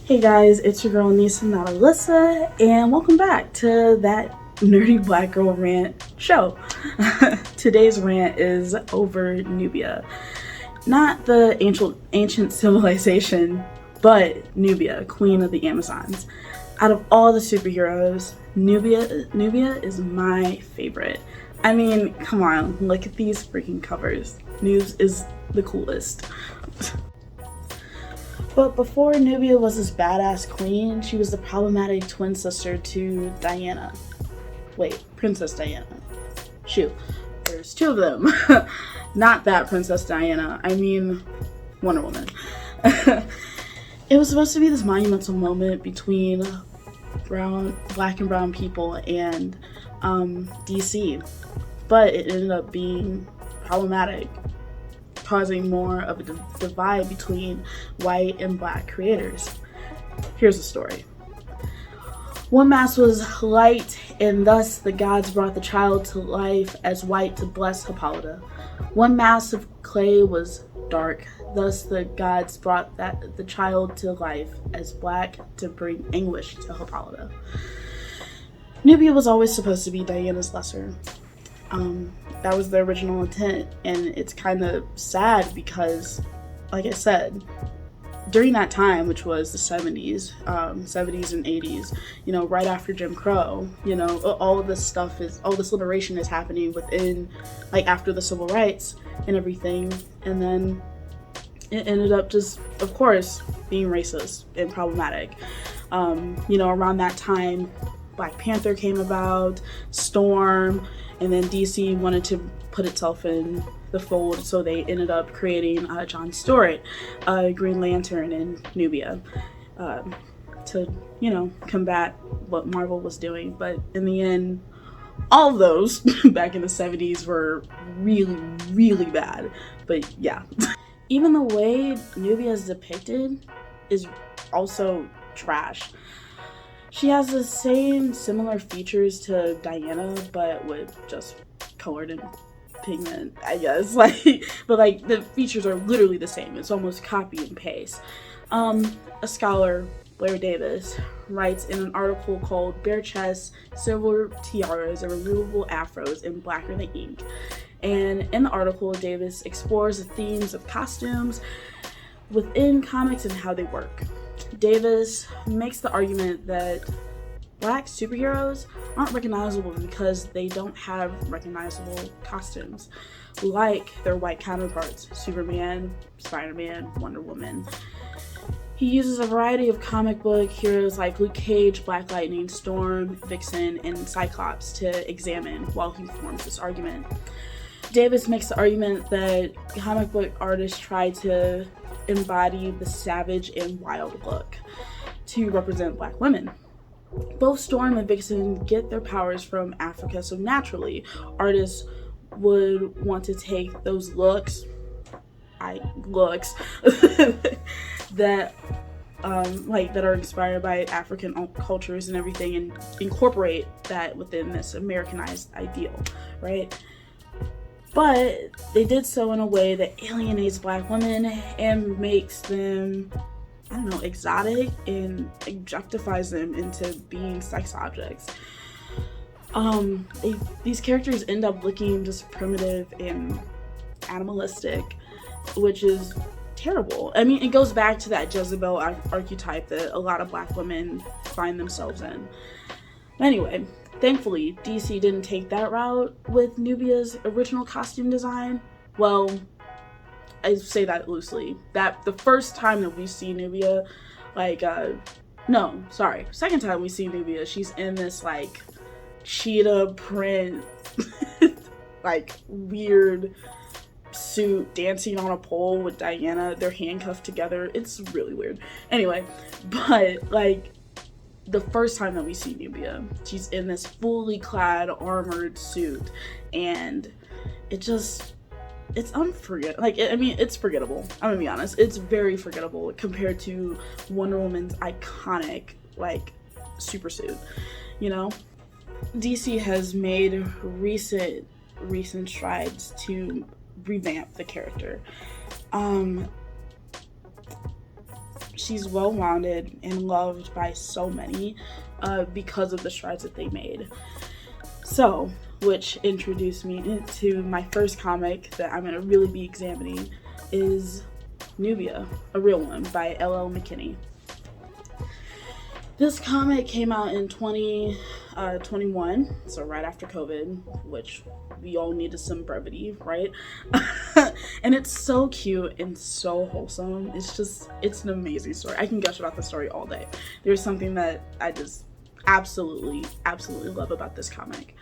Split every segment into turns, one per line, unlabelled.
Hey guys, it's your girl Nisa, not Alyssa, and welcome back to that nerdy black girl rant show. Today's rant is over Nubia. Not the ancient civilization, but Nubia, queen of the Amazons. Out of all the superheroes, Nubia is my favorite. I mean, come on, look at these freaking covers. Nubes is the coolest. But before Nubia was this badass queen, she was the problematic twin sister to Diana. Wait, Princess Diana. Shoot, there's two of them. Not that Princess Diana, I mean Wonder Woman. It was supposed to be this monumental moment between black and brown people and DC, but it ended up being problematic, causing more of a divide between white and black creators. Here's the story. One mass was light, and thus the gods brought the child to life as white to bless Hippolyta. One mass of clay was dark, thus the gods brought the child to life as black to bring anguish to Hippolyta. Nubia was always supposed to be Diana's lesser. That was the original intent, and it's kind of sad because, like I said, during that time, which was the 70s and 80s, right after Jim Crow, all this liberation is happening within, like, after the civil rights and everything, and then it ended up just, of course, being racist and problematic. Around that time, Black Panther came about, Storm, and then DC wanted to put itself in the fold, so they ended up creating John Stewart, Green Lantern, and Nubia to, combat what Marvel was doing. But in the end, all of those back in the 70s were really, really bad. But yeah. Even the way Nubia is depicted is also trash. She has the same similar features to Diana, but with just colored in pigment, I guess. But the features are literally the same. It's almost copy and paste. A scholar, Blair Davis, writes in an article called "Bare Chests, Silver Tiaras, and Removable Afros in Blacker Than Ink." And in the article, Davis explores the themes of costumes within comics and how they work. Davis makes the argument that black superheroes aren't recognizable because they don't have recognizable costumes, like their white counterparts, Superman, Spider-Man, Wonder Woman. He uses a variety of comic book heroes like Luke Cage, Black Lightning, Storm, Vixen, and Cyclops to examine while he forms this argument. Davis makes the argument that comic book artists try to embody the savage and wild look to represent black women. Both Storm and Vixen get their powers from Africa, so naturally artists would want to take those looks that that are inspired by African cultures and everything, and incorporate that within this Americanized ideal, right? But they did so in a way that alienates black women and makes them, exotic, and objectifies them into being sex objects. These characters end up looking just primitive and animalistic, which is terrible. I mean, it goes back to that Jezebel archetype that a lot of black women find themselves in. Anyway, thankfully, DC didn't take that route with Nubia's original costume design. Well, I say that loosely. That the first time that we see Nubia, second time we see Nubia, she's in this cheetah print, weird suit, dancing on a pole with Diana. They're handcuffed together. It's really weird. Anyway, but the first time that we see Nubia, she's in this fully clad armored suit, and it's unforgettable. It's forgettable. I'm gonna be honest. It's very forgettable compared to Wonder Woman's iconic super suit. DC has made recent strides to revamp the character. she's well-rounded and loved by so many because of the strides that they made. So, which introduced me into my first comic that I'm going to really be examining is Nubia, a real one, by L.L. McKinney. This comic came out in 2021, so right after COVID, which we all needed some brevity, right? And it's so cute and so wholesome. It's an amazing story. I can gush about the story all day. There's something that I just absolutely love about this comic.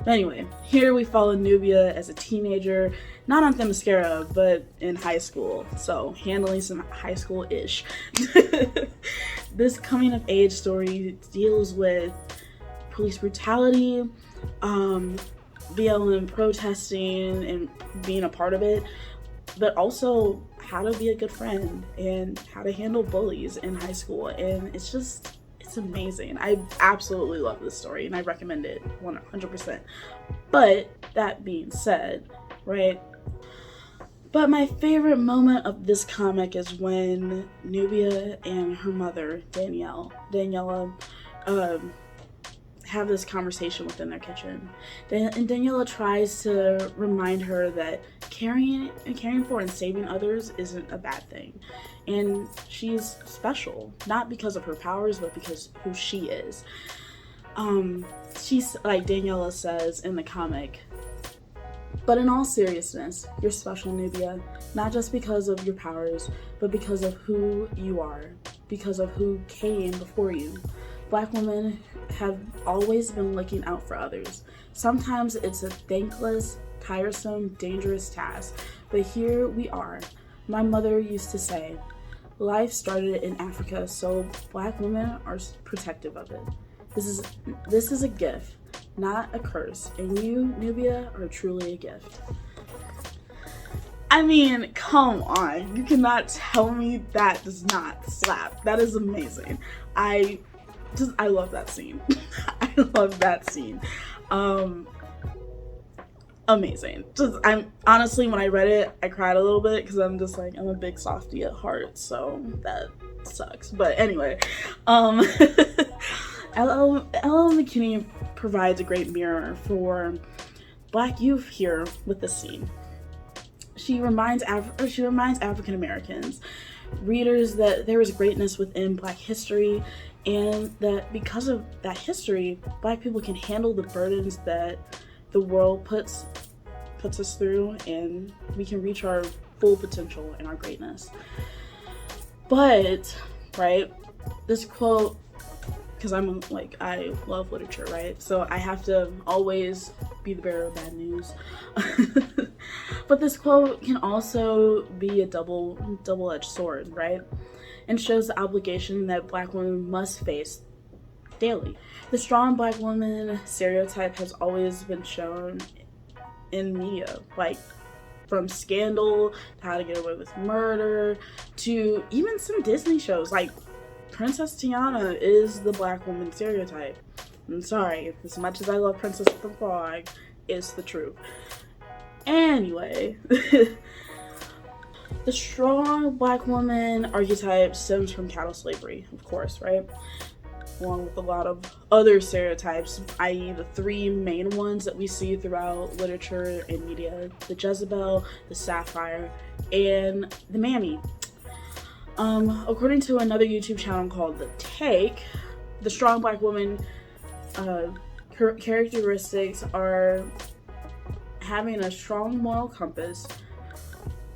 But anyway, here we follow Nubia as a teenager, not on Themyscira, but in high school. So handling some high school-ish. This coming of age story deals with police brutality, BLM protesting and being a part of it, but also how to be a good friend and how to handle bullies in high school. And it's amazing. I absolutely love this story and I recommend it 100%. But that being said, right? But my favorite moment of this comic is when Nubia and her mother, Daniela, have this conversation within their kitchen. And Daniela tries to remind her that caring for and saving others isn't a bad thing. And she's special, not because of her powers, but because who she is. She's like Daniela says in the comic, but in all seriousness, you're special, Nubia, not just because of your powers, but because of who you are, because of who came before you. Black women have always been looking out for others. Sometimes it's a thankless, tiresome, dangerous task, but here we are. My mother used to say, life started in Africa, so Black women are protective of it. This is a gift, not a curse, and you, Nubia, are truly a gift. I mean, come on. You cannot tell me that does not slap. That is amazing. I love that scene. I love that scene. Amazing. I'm honestly, when I read it, I cried a little bit because I'm just like, I'm a big softie at heart, so that sucks. But anyway, L.L. McKinney provides a great mirror for Black youth here with this scene. She reminds African Americans readers that there is greatness within Black history, and that because of that history, Black people can handle the burdens that the world puts us through, and we can reach our full potential and our greatness. But, right, this quote, because I love literature, right? So I have to always be the bearer of bad news. But this quote can also be a double-edged sword, right? And shows the obligation that Black women must face daily. The strong Black woman stereotype has always been shown in media, like from Scandal to How to Get Away with Murder to even some Disney shows, like Princess Tiana is the Black woman stereotype. I'm sorry, as much as I love Princess with the Frog, it's the truth. Anyway, the strong Black woman archetype stems from chattel slavery, of course, right? Along with a lot of other stereotypes, i.e. the three main ones that we see throughout literature and media: the Jezebel, the Sapphire, and the Mammy. According to another YouTube channel called The Take, the strong Black woman characteristics are having a strong moral compass,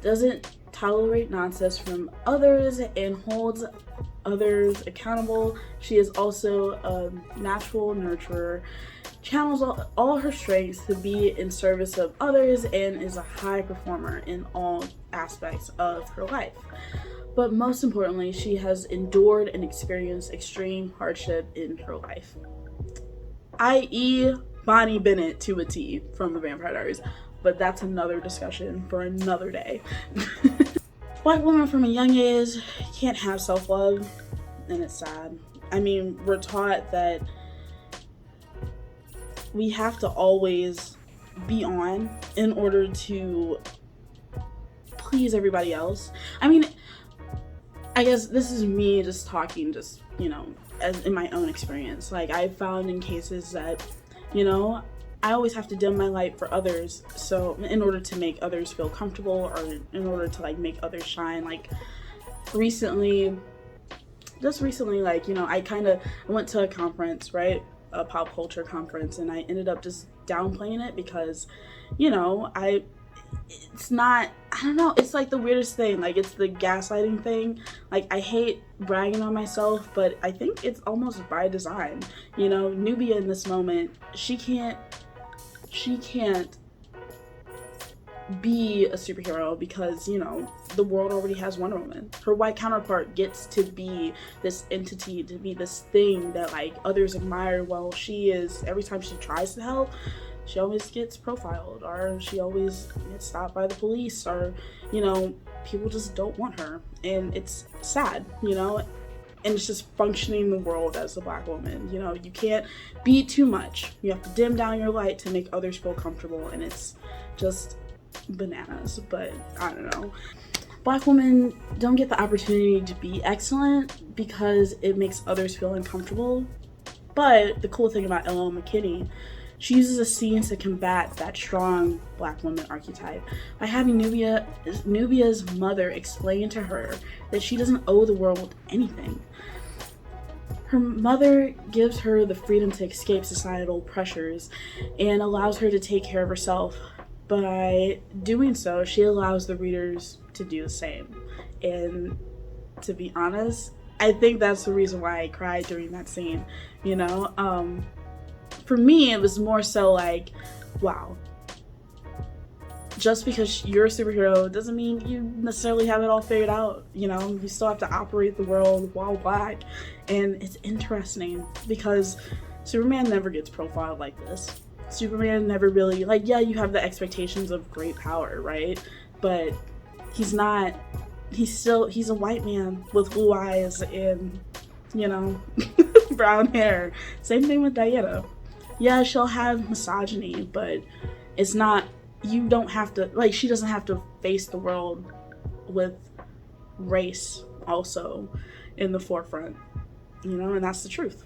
doesn't tolerate nonsense from others, and holds others accountable. She is also a natural nurturer, channels all her strengths to be in service of others, and is a high performer in all aspects of her life. But most importantly, she has endured and experienced extreme hardship in her life, i.e. Bonnie Bennett to a T from The Vampire Diaries. But that's another discussion for another day. Black women from a young age can't have self-love, and it's sad. I mean, we're taught that we have to always be on in order to please everybody else. I mean, I guess this is me just talking, just, as in my own experience. Like, I've found in cases that, I always have to dim my light for others, so in order to make others feel comfortable, or in order to like make others shine. Like just recently, like, I went to a conference, right? A pop culture conference, and I ended up just downplaying it because, it's not, I don't know, it's like the weirdest thing. Like, it's the gaslighting thing. Like, I hate bragging on myself, but I think it's almost by design. Nubia in this moment, she can't be a superhero because, the world already has Wonder Woman. Her white counterpart gets to be this entity, to be this thing that like others admire, while she is, every time she tries to help, she always gets profiled, or she always gets stopped by the police, or, people just don't want her. And it's sad, and it's just functioning the world as a Black woman. You can't be too much. You have to dim down your light to make others feel comfortable, and it's just bananas. But I don't know. Black women don't get the opportunity to be excellent because it makes others feel uncomfortable. But the cool thing about L.L. McKinney, she uses a scene to combat that strong Black woman archetype by having Nubia's mother explain to her that she doesn't owe the world anything. Her mother gives her the freedom to escape societal pressures and allows her to take care of herself. By doing so, she allows the readers to do the same. And to be honest, I think that's the reason why I cried during that scene. For me, it was more so like, wow, just because you're a superhero doesn't mean you necessarily have it all figured out. You still have to operate the world while Black. And it's interesting because Superman never gets profiled like this. Superman never really, like, yeah, you have the expectations of great power, right? But he's not, he's a white man with blue eyes and, brown hair. Same thing with Diana. Yeah, she'll have misogyny, but it's not, you don't have to, like, she doesn't have to face the world with race also in the forefront, and that's the truth.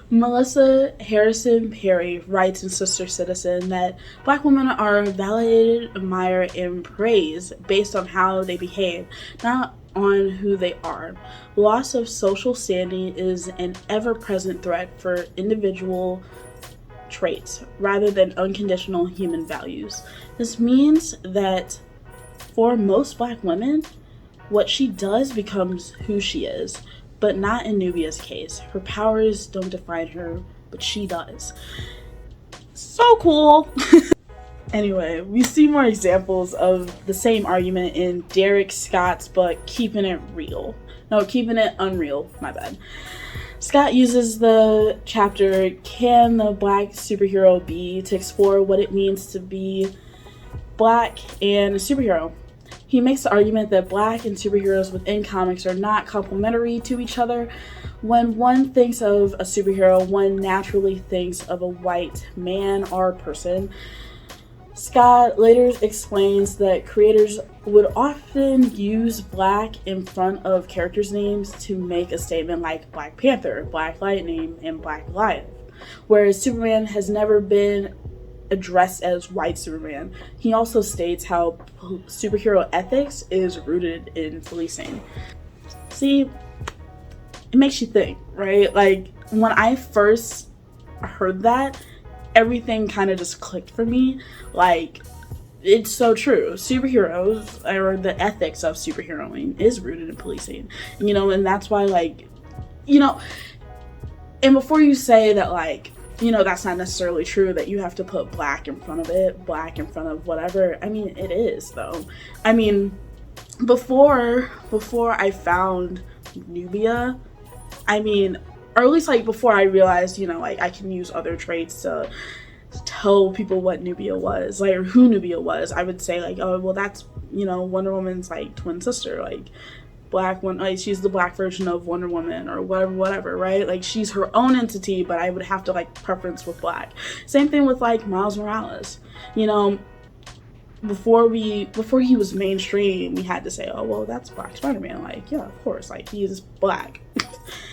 Melissa Harrison Perry writes in Sister Citizen that Black women are validated, admired, and praised based on how they behave, not on who they are. Loss of social standing is an ever-present threat for individual traits rather than unconditional human values. This means that for most Black women, what she does becomes who she is. But not in Nubia's case. Her powers don't define her, but she does. So cool! Anyway, we see more examples of the same argument in Derek Scott's book, Keeping It Unreal, my bad. Scott uses the chapter, Can the Black Superhero Be?, to explore what it means to be Black and a superhero. He makes the argument that Black and superheroes within comics are not complementary to each other. When one thinks of a superhero, one naturally thinks of a white man or person. Scott later explains that creators would often use Black in front of characters' names to make a statement like Black Panther, Black Lightning, and Black Goliath, whereas Superman has never been addressed as white Superman. He also states how superhero ethics is rooted in policing. See, it makes you think, right? Like, when I first heard that, everything kind of just clicked for me. Like, it's so true. Superheroes, or the ethics of superheroing, is rooted in policing. And that's why, like, and before you say that, like, that's not necessarily true, that you have to put Black in front of it, Black in front of whatever. I mean, it is, though. I mean, before I found Nubia, or at least, like, before I realized, like, I can use other traits to tell people what Nubia was, like, or who Nubia was, I would say, like, oh, well, that's, Wonder Woman's, like, twin sister, like, Black one, like, she's the Black version of Wonder Woman, or whatever, right? Like, she's her own entity, but I would have to, like, preference with Black. Same thing with, like, Miles Morales. before he was mainstream, we had to say, oh well, that's Black Spider-Man. Like, yeah, of course, like he is black.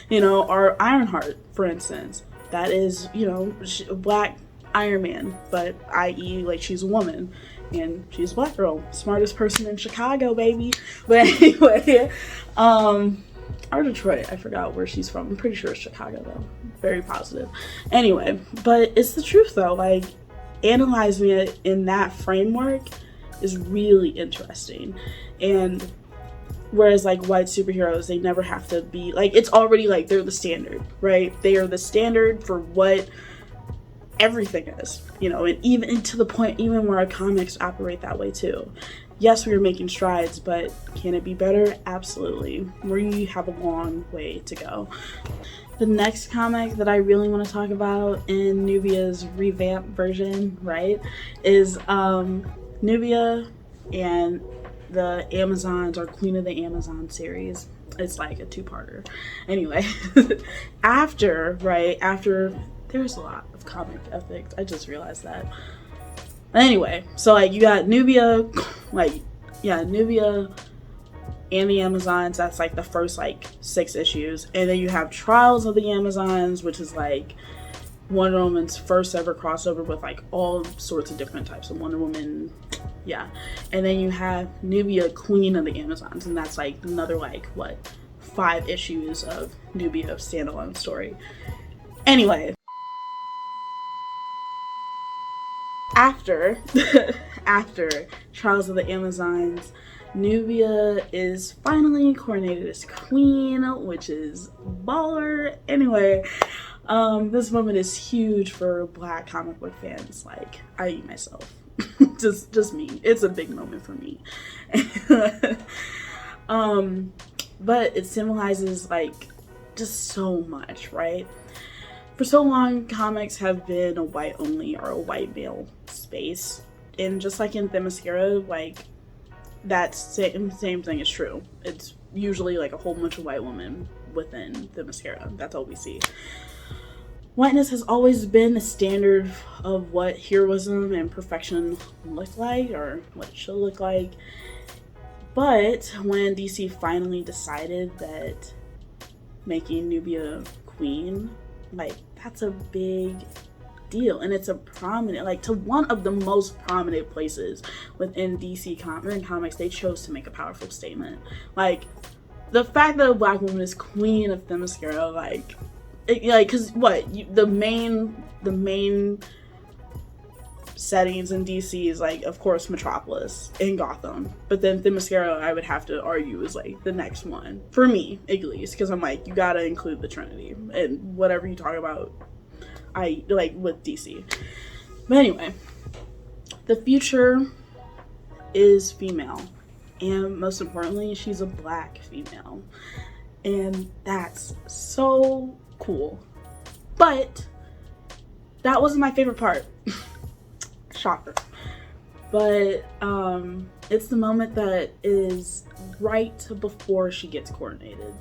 You know, or Ironheart, for instance, that is, you know, Black Iron Man, but i.e. like she's a woman and she's a black girl, smartest person in Chicago, baby. But anyway, or Detroit, I forgot where she's from. I'm pretty sure it's Chicago though. Very positive. Anyway, but it's the truth though. Like, analyzing it in that framework is really interesting. And whereas like white superheroes, they never have to be like, it's already like they're the standard, right? They are the standard for what everything is, you know, and even to the point even where our comics operate that way too. Yes, we are making strides, but can it be better? Absolutely. We have a long way to go. The next comic that I really want to talk about in Nubia's revamped version, right, is Nubia and the Amazons, or Queen of the Amazon series. It's like a two-parter. Anyway, after there's a lot of comic ethics. I just realized that. Anyway, so like you got Nubia, Nubia and the Amazons. That's like the first like 6 issues, and then you have Trials of the Amazons, which is like Wonder Woman's first ever crossover with like all sorts of different types of Wonder Woman. Yeah, and then you have Nubia, Queen of the Amazons, and that's like another like 5 issues of Nubia standalone story. Anyway, after Trials of the Amazons, Nubia is finally coronated as queen, which is baller. Anyway, this moment is huge for Black comic book fans. Like, I eat myself. just me. It's a big moment for me. But it symbolizes like just so much, right? For so long, comics have been a white only or a white male space, and just like in Themyscira, like that same thing is true. It's usually like a whole bunch of white women within Themyscira. That's all we see. Whiteness has always been the standard of what heroism and perfection look like, or what it should look like. But when DC finally decided that making Nubia queen, like, that's a big deal, and it's a prominent, like, to one of the most prominent places within DC comics, they chose to make a powerful statement. Like, the fact that a Black woman is queen of Themyscira, like, because the main settings in DC is like, of course, Metropolis and Gotham, but then Themyscira, I would have to argue, is like the next one for me, at least, because I'm like, you gotta include the Trinity and whatever you talk about, I like with DC. But anyway, the future is female, and most importantly, she's a Black female, and that's so cool. But that wasn't my favorite part. Shocker. But it's the moment that is right before she gets coronated.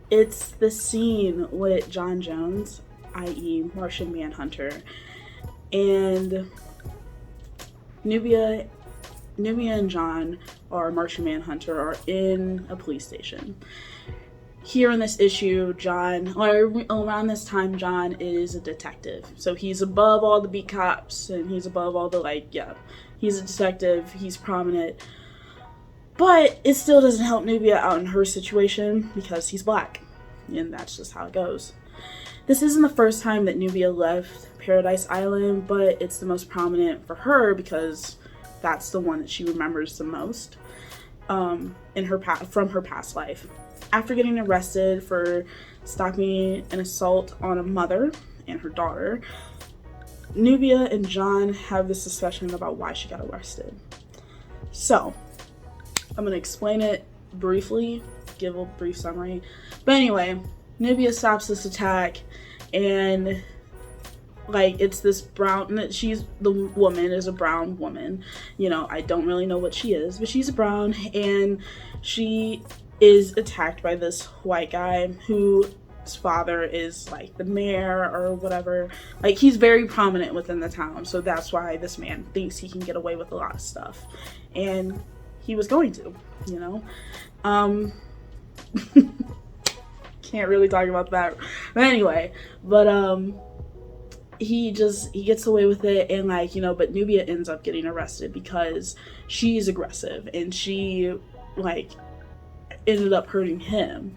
It's the scene with John Jones, i.e. Martian Manhunter, and Nubia and John, or Martian Manhunter, are in a police station. Here in this issue, around this time, John is a detective. So he's above all the beat cops, and he's above all the, he's a detective, he's prominent. But it still doesn't help Nubia out in her situation, because he's Black. And that's just how it goes. This isn't the first time that Nubia left Paradise Island, but it's the most prominent for her, because that's the one that she remembers the most from her past life. After getting arrested for stopping an assault on a mother and her daughter, Nubia and John have this discussion about why she got arrested. So, I'm going to explain it briefly, give a brief summary. But anyway, Nubia stops this attack, and it's this brown, the woman is a brown woman. I don't really know what she is, but she's a brown, and she is attacked by this white guy who father is like the mayor or whatever. Like, he's very prominent within the town, so that's why this man thinks he can get away with a lot of stuff, and he was going to, you know. Can't really talk about that, but anyway, he gets away with it, and like, you know, but Nubia ends up getting arrested because she's aggressive, and she like ended up hurting him.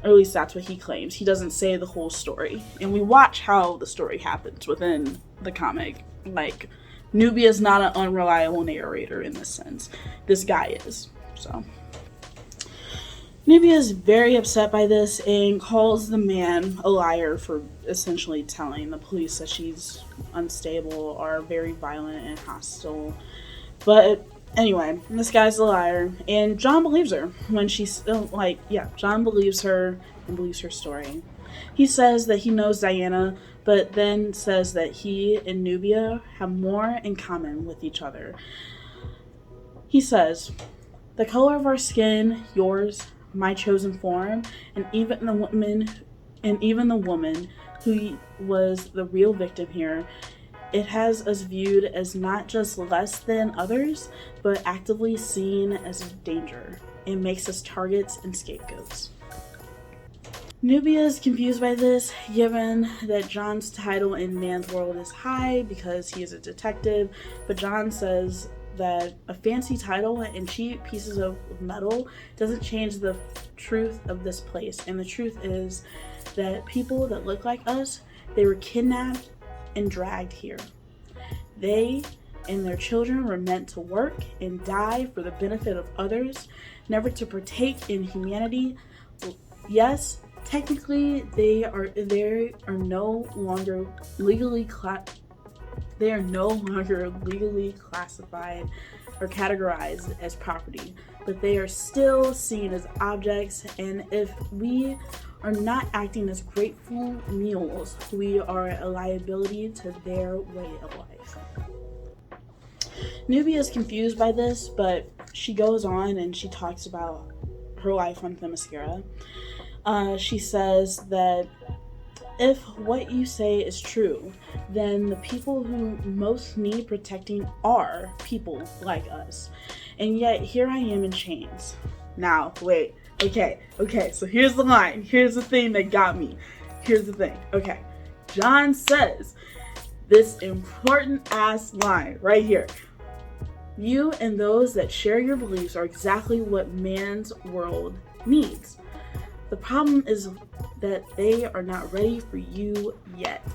Or at least that's what he claims. He doesn't say the whole story. And we watch how the story happens within the comic. Like, Nubia is not an unreliable narrator in this sense. This guy is. So Nubia is very upset by this and calls the man a liar for essentially telling the police that she's unstable or very violent and hostile. But anyway, this guy's a liar, and John believes her when she's John believes her and believes her story. He says that he knows Diana, but then says that he and Nubia have more in common with each other. He says, "The color of our skin, yours, my chosen form, and even the woman who was the real victim here, it has us viewed as not just less than others, but actively seen as a danger. It makes us targets and scapegoats." Nubia is confused by this, given that John's title in man's world is high because he is a detective, but John says that a fancy title and cheap pieces of metal doesn't change the truth of this place. And the truth is that people that look like us, they were kidnapped and dragged here. They and their children were meant to work and die for the benefit of others, never to partake in humanity. Yes, technically they are no longer legally classified or categorized as property, but they are still seen as objects, and if we are not acting as grateful mules, we are a liability to their way of life. Nubia is confused by this, but she goes on and she talks about her life on Themyscira. She says that if what you say is true, then the people who most need protecting are people like us. And yet here I am in chains. Now, wait. Okay, so here's the line. Here's the thing that got me. Here's the thing. Okay, John says this important ass line right here. You and those that share your beliefs are exactly what man's world needs. The problem is that they are not ready for you yet.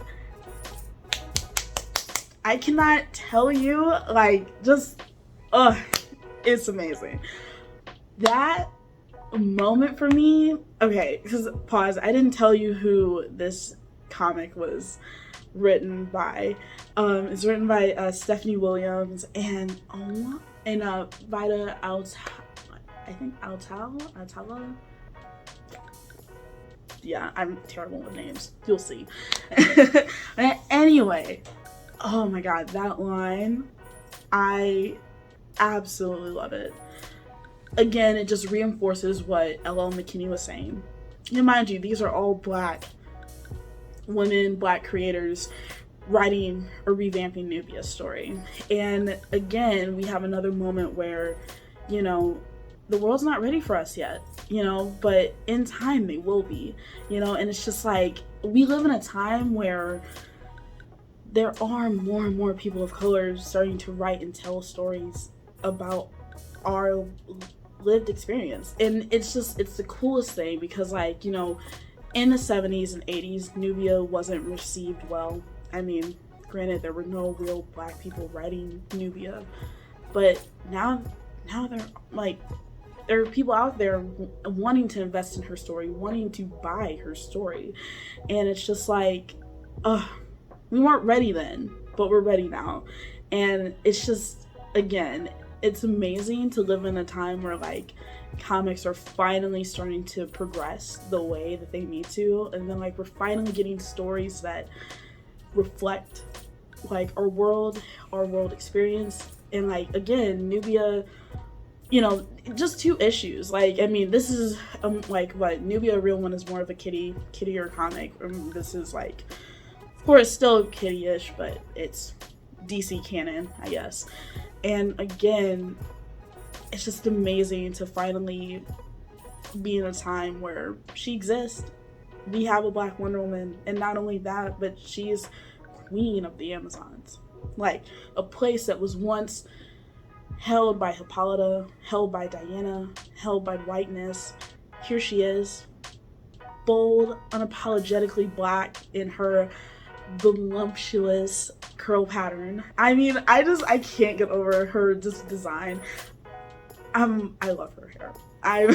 I cannot tell you, it's amazing. That moment for me, okay, because pause, I didn't tell you who this comic was written by. It's written by Stephanie Williams and Vida Altala. Yeah, I'm terrible with names. You'll see. Anyway, oh my god, that line, I absolutely love it. Again, it just reinforces what L.L. McKinney was saying. And mind you, these are all black women, black creators writing or revamping Nubia's story. And again, we have another moment where, you know, the world's not ready for us yet, you know, but in time they will be, you know, and it's just like, we live in a time where there are more and more people of color starting to write and tell stories about our lived experience. And it's the coolest thing because, like, you know, in the 70s and 80s, Nubia wasn't received well. I mean, granted, there were no real black people writing Nubia, but now they're like, there are people out there wanting to invest in her story, wanting to buy her story. And it's just like, we weren't ready then, but we're ready now. And it's just, again, it's amazing to live in a time where, like, comics are finally starting to progress the way that they need to. And then, like, we're finally getting stories that reflect, like, our world experience. And, like, again, Nubia you know, just two issues. Like, I mean, this is like what Nubia Real One is more of a kittier comic. This is like, of course, still kitty-ish, but it's DC canon, I guess. And again, it's just amazing to finally be in a time where she exists. We have a Black Wonder Woman, and not only that, but she's queen of the Amazons. Like, a place that was once held by Hippolyta, held by Diana, held by whiteness. Here she is, bold, unapologetically Black in her voluptuous curl pattern. I mean, I can't get over her just design. I love her hair. I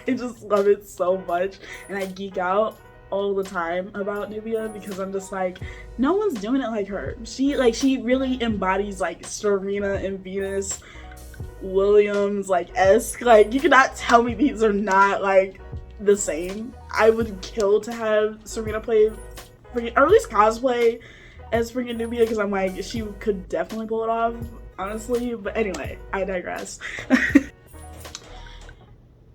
just love it so much, and I geek out all the time about Nubia because I'm just like, no one's doing it like her. She really embodies like Serena and Venus Williams esque. Like, you cannot tell me these are not like the same. I would kill to have Serena play, or at least cosplay as freaking Nubia, because I'm like, she could definitely pull it off, honestly. But anyway, I digress.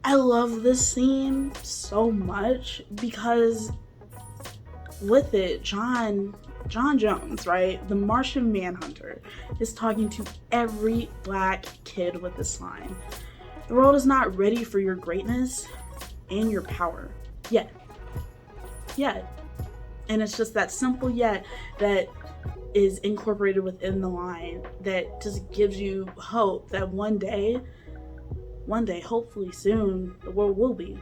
I love this scene so much because with it, John Jones, right, the Martian Manhunter, is talking to every Black kid with this line. The world is not ready for your greatness and your power yet. And it's just that simple yet that is incorporated within the line that just gives you hope that one day, hopefully soon, the world will be,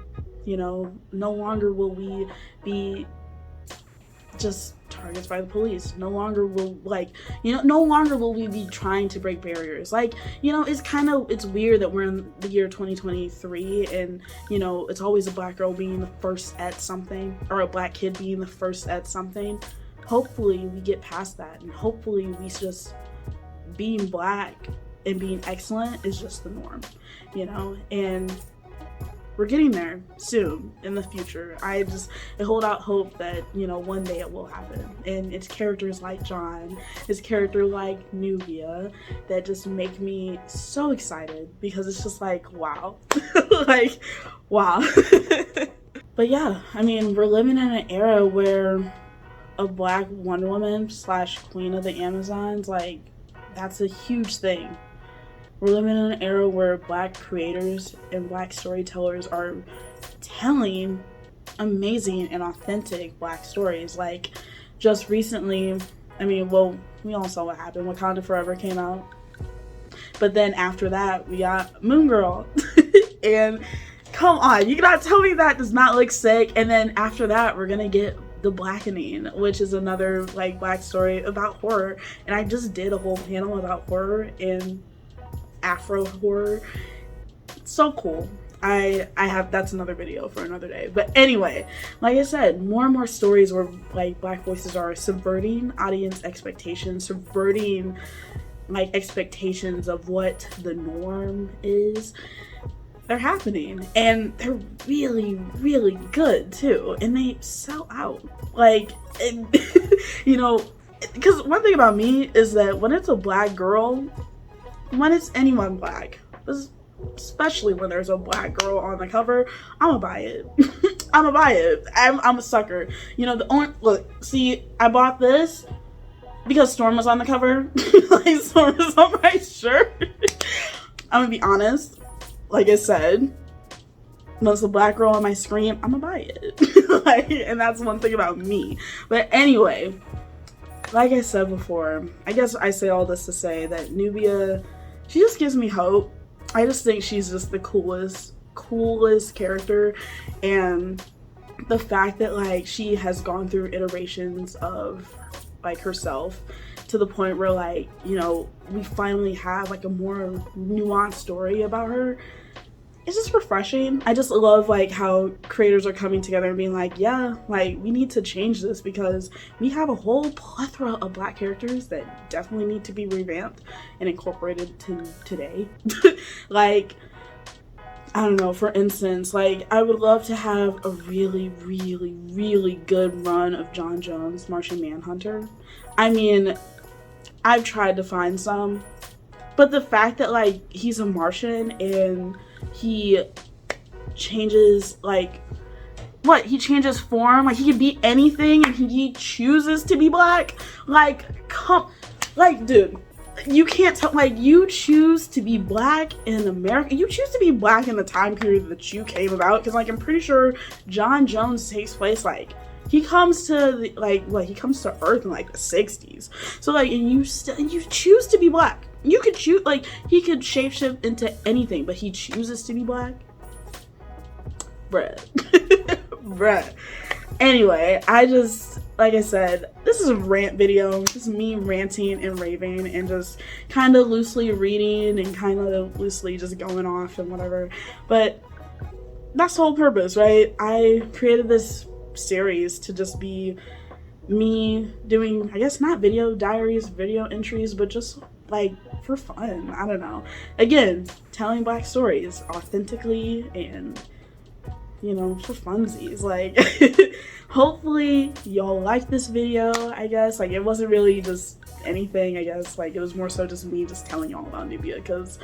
no longer will we be just targets by the police. No longer will no longer will we be trying to break barriers. It's weird that we're in the year 2023 and, it's always a Black girl being the first at something, or a Black kid being the first at something. Hopefully we get past that, and hopefully we just, being Black and being excellent is just the norm, and we're getting there soon in the future. I hold out hope that, one day it will happen. And it's characters like John, it's characters like Nubia that just make me so excited, because it's just like, wow. Wow. But yeah, I mean, we're living in an era where a Black Wonder Woman / Queen of the Amazons, that's a huge thing. We're living in an era where Black creators and Black storytellers are telling amazing and authentic Black stories. Just recently, we all saw what happened. Wakanda Forever came out. But then after that, we got Moon Girl. And come on, you cannot tell me that does not look sick. And then after that, we're gonna get The Blackening, which is another Black story about horror. And I just did a whole panel about horror and Afro horror. It's so cool. That's another video for another day. But anyway, like I said, more and more stories where Black voices are subverting audience expectations, subverting expectations of what the norm is. They're happening, and they're really, really good too, and they sell out. Because one thing about me is that when it's a Black girl, when it's anyone Black, especially when there's a Black girl on the cover, I'ma buy it. I'ma buy it. I'm a sucker. I bought this because Storm was on the cover. Storm was on my shirt. I'm gonna be honest. Like I said, when it's a Black girl on my screen, I'ma buy it. And that's one thing about me. But anyway, like I said before, I guess I say all this to say that Nubia, she just gives me hope. I just think she's just the coolest character, and the fact that she has gone through iterations of herself to the point where we finally have a more nuanced story about her. It's just refreshing. I just love how creators are coming together and being we need to change this because we have a whole plethora of Black characters that definitely need to be revamped and incorporated to today. I don't know, for instance, I would love to have a really, really, really good run of John Jones, Martian Manhunter. I mean, I've tried to find some. But the fact that like he's a Martian and he changes like what? He changes form, like he could be anything and he chooses to be black. Like dude, you can't tell, like, you choose to be black in America. You choose to be black in the time period that you came about, because like I'm pretty sure John Jones takes place like he comes to he comes to Earth in like the 60s. So like, and you choose to be black. You could choose, like, he could shapeshift into anything, but he chooses to be black. Bruh. Bruh. Anyway, I just, like I said, this is a rant video. This is me ranting and raving and just kind of loosely reading and kind of loosely just going off and whatever. But that's the whole purpose, right? I created this series to just be me doing, I guess, not video diaries, video entries, but just like for fun. I don't know. Again, telling black stories authentically and, you know, for funsies. Like, hopefully y'all like this video. I guess, like, it wasn't really just anything. I guess, like, it was more so just me just telling y'all about Nubia, because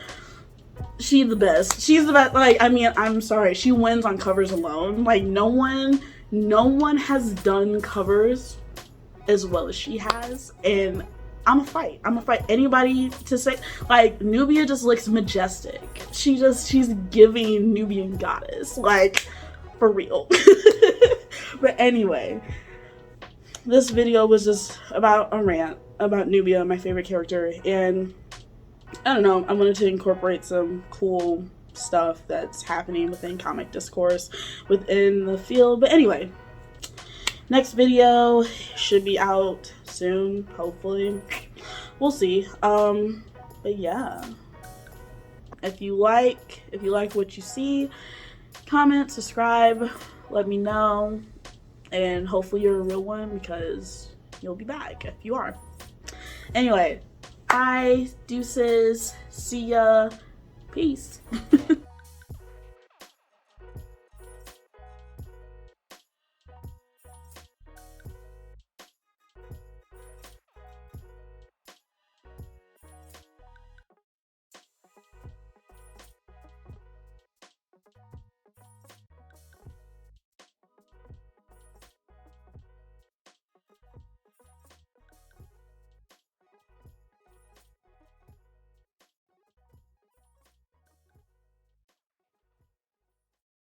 she's the best. She's the best. Like, I mean, I'm sorry, she wins on covers alone. Like, no one has done covers as well as she has, and I'm gonna fight anybody to say, like, Nubia just looks majestic. She's giving Nubian goddess, like, for real. But anyway, this video was just about a rant about Nubia, my favorite character, and I don't know, I wanted to incorporate some cool stuff that's happening within comic discourse within the field. But anyway, next video should be out soon, hopefully. We'll see. But yeah, if you like what you see, comment, subscribe, let me know, and hopefully you're a real one, because you'll be back if you are. Anyway, bye, deuces, see ya, peace.